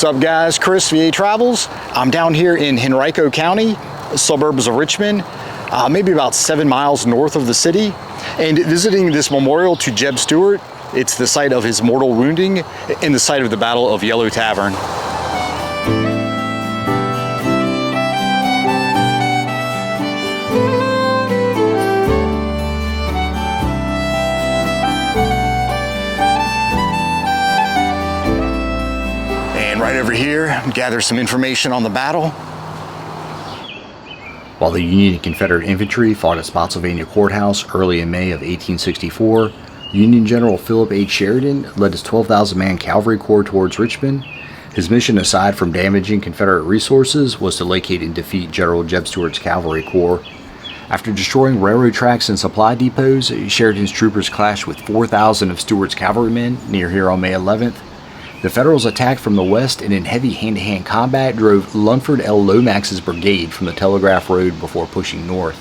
What's up, guys? Chris, VA Travels. I'm down here in Henrico County, suburbs of Richmond, maybe about 7 miles north of the city, and visiting this memorial to J.E.B. Stuart. It's the site of his mortal wounding and the site of the Battle of Yellow Tavern. And right over here, gather some information on the battle. While the Union and Confederate infantry fought at Spotsylvania Courthouse early in May of 1864, Union General Philip H. Sheridan led his 12,000-man cavalry corps towards Richmond. His mission, aside from damaging Confederate resources, was to locate and defeat General J.E.B. Stuart's cavalry corps. After destroying railroad tracks and supply depots, Sheridan's troopers clashed with 4,000 of Stuart's cavalrymen near here on May 11th. The Federals attacked from the west and in heavy hand-to-hand combat drove Lunford L. Lomax's brigade from the Telegraph Road before pushing north.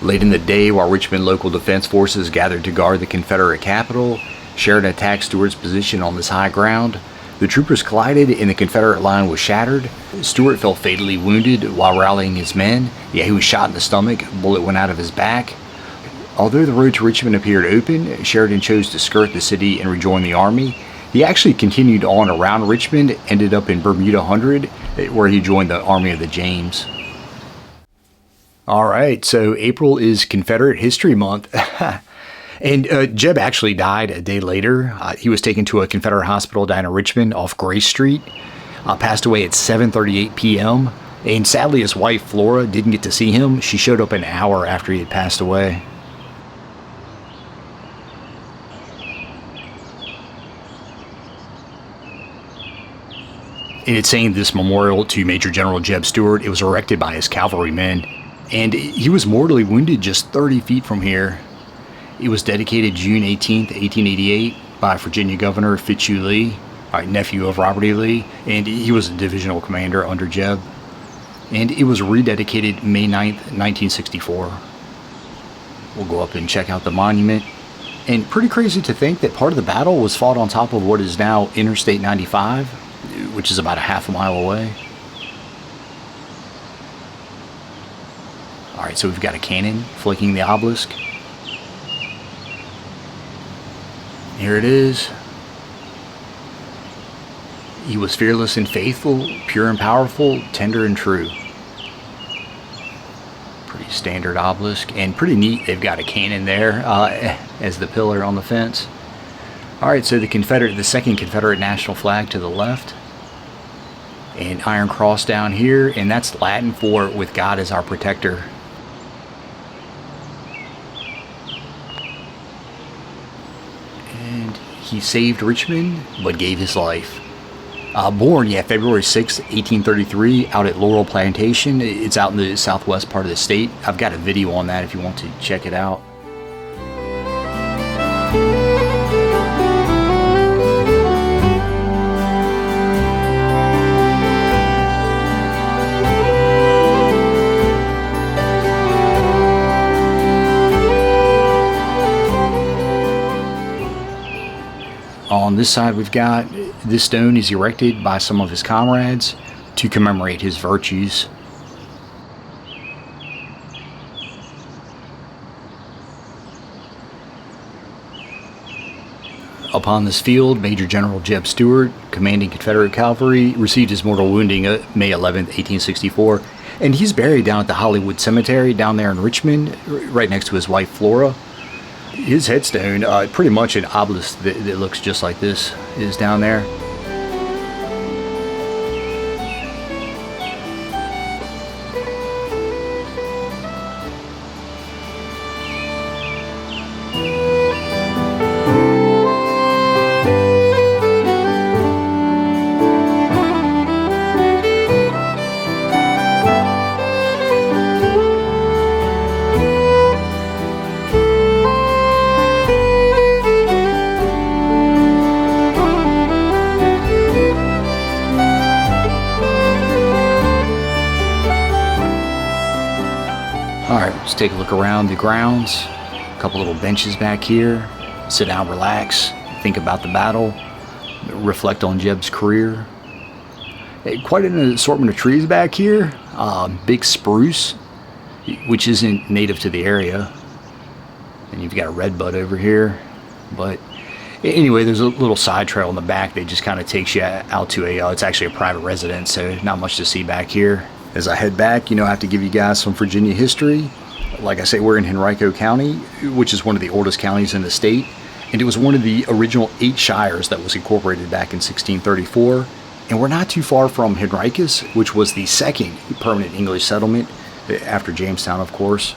Late in the day, while Richmond local defense forces gathered to guard the Confederate capital, Sheridan attacked Stuart's position on this high ground. The troopers collided and the Confederate line was shattered. Stuart fell fatally wounded while rallying his men. He was shot in the stomach, a bullet went out of his back. Although the road to Richmond appeared open, Sheridan chose to skirt the city and rejoin the army. He actually continued on around Richmond, ended up in Bermuda Hundred, where he joined the Army of the James. All right, so April is Confederate History Month. And J.E.B. actually died a day later. He was taken to a Confederate hospital down in Richmond off Grace Street. Passed away at 7:38 p.m. And sadly, his wife, Flora, didn't get to see him. She showed up an hour after he had passed away. And it's saying this memorial to Major General J.E.B. Stuart, it was erected by his cavalrymen. And he was mortally wounded just 30 feet from here. It was dedicated June 18th, 1888 by Virginia Governor Fitzhugh Lee, nephew of Robert E. Lee, and he was a divisional commander under J.E.B. And it was rededicated May 9th, 1964. We'll go up and check out the monument. And pretty crazy to think that part of the battle was fought on top of what is now Interstate 95, which is about a half a mile away. All right, so we've got a cannon flanking the obelisk. Here it is. He was fearless and faithful, pure and powerful, tender and true. Pretty standard obelisk, and pretty neat. They've got a cannon there as the pillar on the fence. All right, so the second Confederate national flag to the left. An iron cross down here, and that's Latin for "with God as our protector." And he saved Richmond, but gave his life. Born, February 6, 1833, out at Laurel Plantation. It's out in the southwest part of the state. I've got a video on that if you want to check it out. On this side, we've got this stone is erected by some of his comrades to commemorate his virtues. Upon this field, Major General J.E.B. Stuart, commanding Confederate cavalry, received his mortal wounding May 11, 1864, and he's buried down at the Hollywood Cemetery down there in Richmond, right next to his wife Flora. His headstone, pretty much an obelisk that looks just like this, is down there. Alright, let's take a look around the grounds. A couple little benches back here. Sit down, relax, think about the battle, reflect on J.E.B.'s career. Quite an assortment of trees back here. Big spruce, which isn't native to the area. And you've got a redbud over here. But anyway, there's a little side trail in the back that just kind of takes you out to it's actually a private residence, so not much to see back here. As I head back, I have to give you guys some Virginia history. Like I say, we're in Henrico County, which is one of the oldest counties in the state. And it was one of the original 8 shires that was incorporated back in 1634. And we're not too far from Henricus, which was the second permanent English settlement, after Jamestown, of course.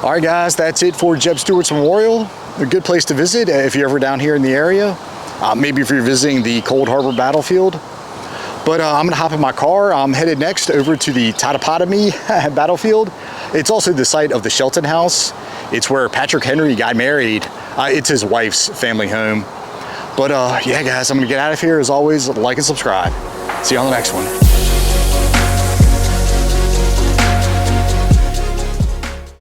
All right, guys, that's it for J.E.B. Stuart's Memorial. A good place to visit if you're ever down here in the area. Maybe if you're visiting the Cold Harbor battlefield. But I'm gonna hop in my car. I'm headed next over to the Totopotomoy battlefield. It's also the site of the Shelton House. It's where Patrick Henry got married. It's his wife's family home. But yeah, guys, I'm gonna get out of here. As always, like and subscribe. See you on the next one.